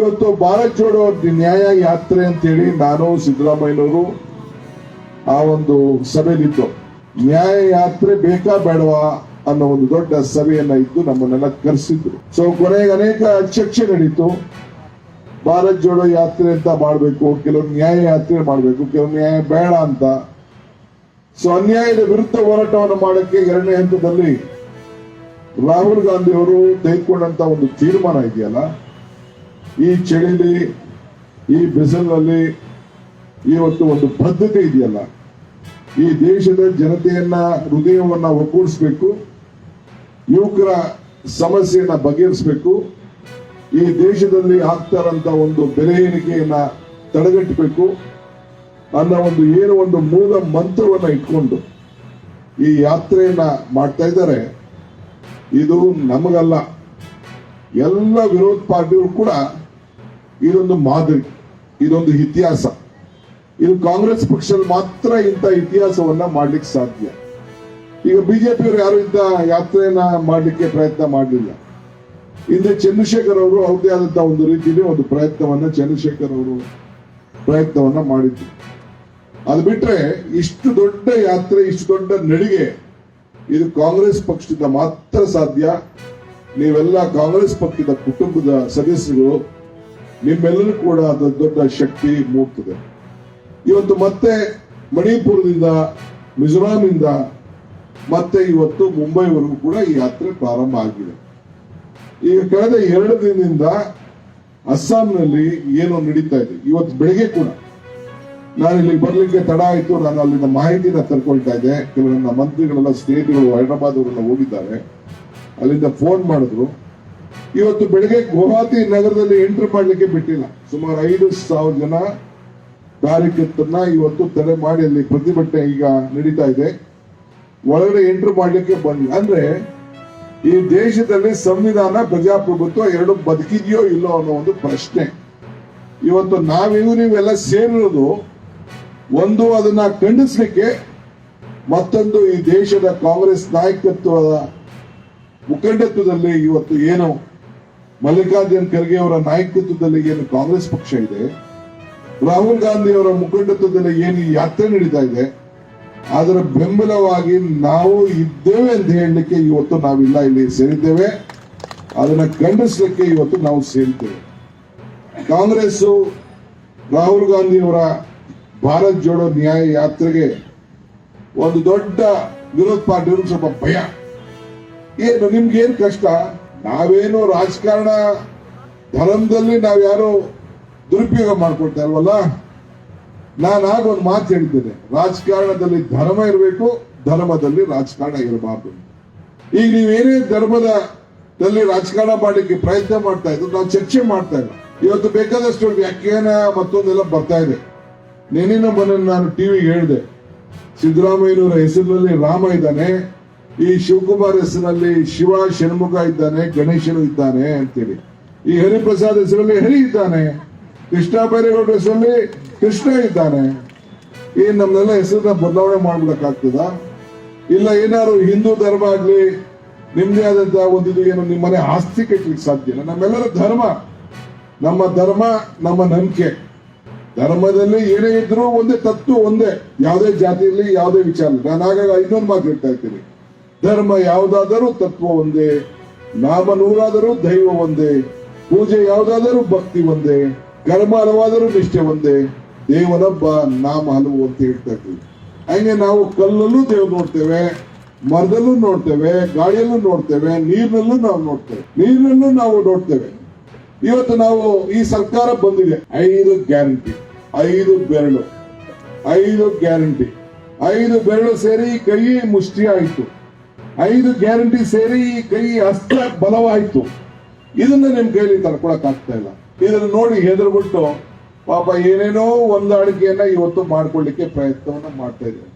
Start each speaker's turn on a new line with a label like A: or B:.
A: ಇವತ್ತು ಭಾರತ್ ಜೋಡೋ ನ್ಯಾಯ ಯಾತ್ರೆ ಅಂತೇಳಿ ನಾನು ಸಿದ್ದರಾಮಯ್ಯನವರು ಆ ಒಂದು ಸಭೆಯಲ್ಲಿದ್ದು ನ್ಯಾಯ ಯಾತ್ರೆ ಬೇಕಾ ಬೇಡವಾ ಅನ್ನೋ ಒಂದು ದೊಡ್ಡ ಸಭೆಯನ್ನ ಇದ್ದು ನಮ್ಮನ್ನೆಲ್ಲ ಕರೆಸಿದ್ರು. ಸೊ ಕೊನೆಗೆ ಅನೇಕ ಚರ್ಚೆ ನಡೀತು. ಭಾರತ್ ಜೋಡೋ ಯಾತ್ರೆ ಅಂತ ಮಾಡಬೇಕು, ಕೆಲವು ನ್ಯಾಯ ಯಾತ್ರೆ ಮಾಡಬೇಕು, ಕೆಲವು ನ್ಯಾಯ ಬೇಡ ಅಂತ. ಸೊ ಅನ್ಯಾಯದ ವಿರುದ್ಧ ಹೋರಾಟವನ್ನು ಮಾಡಕ್ಕೆ ಎರಡನೇ ಹಂತದಲ್ಲಿ ರಾಹುಲ್ ಗಾಂಧಿ ಅವರು ತೆಗೆದುಕೊಂಡಂತ ಒಂದು ತೀರ್ಮಾನ ಇದೆಯಲ್ಲ, ಈ ಚಳಿಲಿ ಈ ಬಿಸಿಲಿನಲ್ಲಿ ಇವತ್ತು ಒಂದು ಬದ್ಧತೆ ಇದೆಯಲ್ಲ, ಈ ದೇಶದ ಜನತೆಯನ್ನ ಹೃದಯವನ್ನ ಒಗ್ಗೂಡಿಸಬೇಕು, ಯುವಕರ ಸಮಸ್ಯೆಯನ್ನ ಬಗೆಹರಿಸಬೇಕು, ಈ ದೇಶದಲ್ಲಿ ಆಗ್ತಾರಂತ ಒಂದು ಬೆಲೆ ಏರಿಕೆಯನ್ನ ತಡೆಗಟ್ಟಬೇಕು ಅನ್ನೋ ಒಂದು ಏನು ಒಂದು ಮೂಲ ಮಂತ್ರವನ್ನ ಇಟ್ಕೊಂಡು ಈ ಯಾತ್ರೆಯನ್ನ ಮಾಡ್ತಾ ಇದ್ದಾರೆ. ಇದು ನಮಗಲ್ಲ, ಎಲ್ಲ ವಿರೋಧ ಪಾರ್ಟಿಗಳು ಕೂಡ ಇದೊಂದು ಮಾದರಿ, ಇದೊಂದು ಇತಿಹಾಸ. ಇದು ಕಾಂಗ್ರೆಸ್ ಪಕ್ಷದಲ್ಲಿ ಮಾತ್ರ ಇಂಥ ಇತಿಹಾಸವನ್ನ ಮಾಡ್ಲಿಕ್ಕೆ ಸಾಧ್ಯ. ಈಗ ಬಿಜೆಪಿಯವರು ಯಾರು ಇಂಥ ಯಾತ್ರೆಯನ್ನ ಮಾಡ್ಲಿಕ್ಕೆ ಪ್ರಯತ್ನ ಮಾಡಲಿಲ್ಲ. ಹಿಂದೆ ಚಂದ್ರಶೇಖರ್ ಅವರು ಅವ್ರದೇ ಆದಂತಹ ಒಂದು ರೀತಿಯಲ್ಲಿ ಒಂದು ಚಂದ್ರಶೇಖರ್ ಅವರು ಪ್ರಯತ್ನವನ್ನ ಮಾಡಿದ್ರು. ಅದು ಬಿಟ್ರೆ ಇಷ್ಟು ದೊಡ್ಡ ಯಾತ್ರೆ, ಇಷ್ಟು ದೊಡ್ಡ ನಡಿಗೆ ಇದು ಕಾಂಗ್ರೆಸ್ ಪಕ್ಷದಿಂದ ಮಾತ್ರ ಸಾಧ್ಯ. ನೀವೆಲ್ಲ ಕಾಂಗ್ರೆಸ್ ಪಕ್ಷದ ಕುಟುಂಬದ ಸದಸ್ಯರು, ನಿಮ್ಮೆಲ್ಲರೂ ಕೂಡ ಅದು ದೊಡ್ಡ ಶಕ್ತಿ ಮೂಡ್ತದೆ. ಇವತ್ತು ಮತ್ತೆ ಮಣಿಪುರದಿಂದ, ಮಿಜೋರಾಂನಿಂದ ಮತ್ತೆ ಇವತ್ತು ಮುಂಬೈವರೆಗೂ ಕೂಡ ಈ ಯಾತ್ರೆ ಪ್ರಾರಂಭ ಆಗಿದೆ. ಈಗ ಕಳೆದ 2 ದಿನದಿಂದ ಅಸ್ಸಾಂನಲ್ಲಿ ಏನು ನಡೀತಾ ಇದೆ, ಇವತ್ತು ಬೆಳಿಗ್ಗೆ ಕೂಡ ನಾನು ಇಲ್ಲಿಗೆ ಬರ್ಲಿಕ್ಕೆ ತಡ ಆಯ್ತು. ನಾನು ಅಲ್ಲಿನ ಮಾಹಿತಿನ ತರ್ಕೊಳ್ತಾ ಇದ್ದೆ. ಕೆಲವು ನನ್ನ ಮಂತ್ರಿಗಳೆಲ್ಲ ಸ್ನೇಹಿತರು ಹೈದರಾಬಾದ್ ಅವರೆಲ್ಲ ಹೋಗಿದ್ದಾರೆ, ಅಲ್ಲಿಂದ ಫೋನ್ ಮಾಡಿದ್ರು. ಇವತ್ತು ಬೆಳಿಗ್ಗೆ ಗುವಾಹಟಿ ನಗರದಲ್ಲಿ ಎಂಟ್ರಿ ಮಾಡ್ಲಿಕ್ಕೆ ಬಿಟ್ಟಿಲ್ಲ. ಸುಮಾರು 5,000 ಜನ ಕಾರ್ಯಕರ್ತರನ್ನ ಇವತ್ತು ತಡೆ ಮಾಡಿ ಅಲ್ಲಿ ಪ್ರತಿಭಟನೆ ಈಗ ನಡೀತಾ ಇದೆ. ಒಳಗಡೆ ಎಂಟ್ರಿ ಮಾಡ್ಲಿಕ್ಕೆ ಬಂದಿಲ್ಲ. ಅಂದ್ರೆ ಈ ದೇಶದಲ್ಲಿ ಸಂವಿಧಾನ, ಪ್ರಜಾಪ್ರಭುತ್ವ ಎರಡು ಬದುಕಿದೆಯೋ ಇಲ್ಲೋ ಅನ್ನೋ ಒಂದು ಪ್ರಶ್ನೆ. ಇವತ್ತು ನೀವೆಲ್ಲ ಸೇರಿರೋದು ಒಂದು ಅದನ್ನ ಖಂಡಿಸ್ಲಿಕ್ಕೆ, ಮತ್ತೊಂದು ಈ ದೇಶದ ಕಾಂಗ್ರೆಸ್ ನಾಯಕತ್ವದ ಮುಖಂಡತ್ವದಲ್ಲಿ ಇವತ್ತು ಏನು ಮಲ್ಲಿಕಾರ್ಜುನ್ ಖರ್ಗೆ ಅವರ ನಾಯಕತ್ವದಲ್ಲಿ ಏನು ಕಾಂಗ್ರೆಸ್ ಪಕ್ಷ ಇದೆ, ರಾಹುಲ್ ಗಾಂಧಿ ಅವರ ಮುಖಂಡತ್ವದಲ್ಲಿ ಏನು ಈ ಯಾತ್ರೆ ನಡೀತಾ ಇದೆ, ಅದರ ಬೆಂಬಲವಾಗಿ ನಾವು ಇದ್ದೇವೆ ಅಂತ ಹೇಳಲಿಕ್ಕೆ ಇವತ್ತು ನಾವಿಲ್ಲ ಇಲ್ಲಿ ಸೇರಿದ್ದೇವೆ. ಅದನ್ನ ಖಂಡಿಸಲಿಕ್ಕೆ ಇವತ್ತು ನಾವು ಸೇರಿದ್ದೇವೆ. ಕಾಂಗ್ರೆಸ್ ರಾಹುಲ್ ಗಾಂಧಿ ಅವರ ಭಾರತ್ ಜೋಡೋ ನ್ಯಾಯ ಯಾತ್ರೆಗೆ ಒಂದು ದೊಡ್ಡ ವಿರೋಧ ಪಾರ್ಟಿಯವರು ಸ್ವಲ್ಪ ಭಯ. ಏನು ನಿಮ್ಗೇನು ಕಷ್ಟ? ನಾವೇನು ರಾಜಕಾರಣ ಧರ್ಮದಲ್ಲಿ ನಾವ್ಯಾರು ದುರುಪಯೋಗ ಮಾಡ್ಕೊಳ್ತಾ ಇಲ್ವಲ್ಲ. ನಾನು ಆಗ ಒಂದು ಮಾತು ಹೇಳಿದ್ದೇನೆ, ರಾಜಕಾರಣದಲ್ಲಿ ಧರ್ಮ ಇರಬೇಕು, ಧರ್ಮದಲ್ಲಿ ರಾಜಕಾರಣ ಇರಬಾರ್ದು. ಈಗ ನೀವೇನೇ ಧರ್ಮದಲ್ಲಿ ರಾಜಕಾರಣ ಮಾಡಲಿಕ್ಕೆ ಪ್ರಯತ್ನ ಮಾಡ್ತಾ ಇದ್ರು, ನಾವು ಚರ್ಚೆ ಮಾಡ್ತಾ ಇಲ್ಲ. ಇವತ್ತು ಬೇಕಾದಷ್ಟು ವ್ಯಾಖ್ಯಾನ ಮತ್ತೊಂದೆಲ್ಲ ಬರ್ತಾ ಇದೆ. ನೆನ್ನಿನ ಮನೆ ನಾನು ಟಿವಿಗೆ ಹೇಳಿದೆ, ಸಿದ್ದರಾಮಯ್ಯನವರ ಹೆಸರಿನಲ್ಲಿ ರಾಮ ಇದ್ದಾನೆ, ಈ ಶಿವಕುಮಾರ್ ಹೆಸರಿನಲ್ಲಿ ಶಿವ ಷಣ್ಮುಖ ಇದ್ದಾನೆ, ಗಣೇಶನು ಇದ್ದಾನೆ ಅಂತೇಳಿ. ಈ ಹರಿಪ್ರಸಾದ್ ಹೆಸರಲ್ಲಿ ಹರಿ ಇದ್ದಾನೆ, ಕೃಷ್ಣ ಬೈರೇಗೌಡರ ಹೆಸರಲ್ಲಿ ಕೃಷ್ಣ ಇದ್ದಾನೆ. ಏನ್ ನಮ್ನೆಲ್ಲ ಹೆಸರನ್ನ ಬದಲಾವಣೆ ಮಾಡ್ಬಿಡಕ್ಕಾಗ್ತದ? ಇಲ್ಲ ಏನಾದ್ರು ಹಿಂದೂ ಧರ್ಮ ಆಗ್ಲಿ, ನಿಮ್ದೇ ಆದಂತಹ ಒಂದಿದು ಏನು ನಿಮ್ಮನೆ ಆಸ್ತಿ ಕಟ್ಟಲಿಕ್ಕೆ ಸಾಧ್ಯ? ನಮ್ಮೆಲ್ಲರ ಧರ್ಮ, ನಮ್ಮ ಧರ್ಮ, ನಮ್ಮ ನಂಬಿಕೆ. ಧರ್ಮದಲ್ಲಿ ಏನೇ ಇದ್ರು ಒಂದೇ ತತ್ವ, ಒಂದೇ, ಯಾವುದೇ ಜಾತಿ ಇರಲಿ, ಯಾವುದೇ ವಿಚಾರ ಇರಲಿ. ನಾನು ಆಗಾಗ ಇನ್ನೊಂದು ಮಾತು ಹೇಳ್ತಾ ಇರ್ತೀನಿ, ಧರ್ಮ ಯಾವುದಾದರೂ ತತ್ವ ಒಂದೇ, ನಾಮ ನೂರಾದರೂ ದೈವ ಒಂದೇ, ಪೂಜೆ ಯಾವುದಾದರೂ ಭಕ್ತಿ ಒಂದೇ, ಕರ್ಮ ಹಲವಾದರೂ ನಿಷ್ಠೆ ಒಂದೇ, ದೇವನೊಬ್ಬ ನಾಮ ಹಲವು ಅಂತ ಹೇಳ್ತಾ ಇರ್ತೀವಿ. ಹಂಗೆ ನಾವು ಕಲ್ಲಲ್ಲೂ ದೇವ್ ನೋಡ್ತೇವೆ, ಮರದಲ್ಲೂ ನೋಡ್ತೇವೆ, ಗಾಳಿಯಲ್ಲೂ ನೋಡ್ತೇವೆ, ನೀರಿನಲ್ಲೂ ನಾವು ನೋಡ್ತೇವೆ. ಇವತ್ತು ನಾವು ಈ ಸರ್ಕಾರ ಬಂದಿದೆ, 5 ಗ್ಯಾರಂಟಿ, 5 ಬೆರಳು, 5 ಗ್ಯಾರಂಟಿ, 5 ಬೆರಳು ಸೇರಿ ಕೈ ಮುಷ್ಟಿ ಆಯ್ತು, 5 ಗ್ಯಾರಂಟಿ ಸೇರಿ ಕೈ ಹಸ್ತ ಬಲವಾಯ್ತು. ಇದನ್ನ ನಿಮ್ ಕೈಲಿ ತಡ್ಕೊಳಕ್ ಆಗ್ತಾ ಇಲ್ಲ. ಇದನ್ನ ನೋಡಿ ಹೆದರ್ಬಿಟ್ಟು ಪಾಪ ಏನೇನೋ ಹೊಂದಾಣಿಕೆಯನ್ನ ಇವತ್ತು ಮಾಡ್ಕೊಳ್ಳಿಕ್ಕೆ ಪ್ರಯತ್ನವನ್ನ ಮಾಡ್ತಾ ಇದ್ದಾರೆ.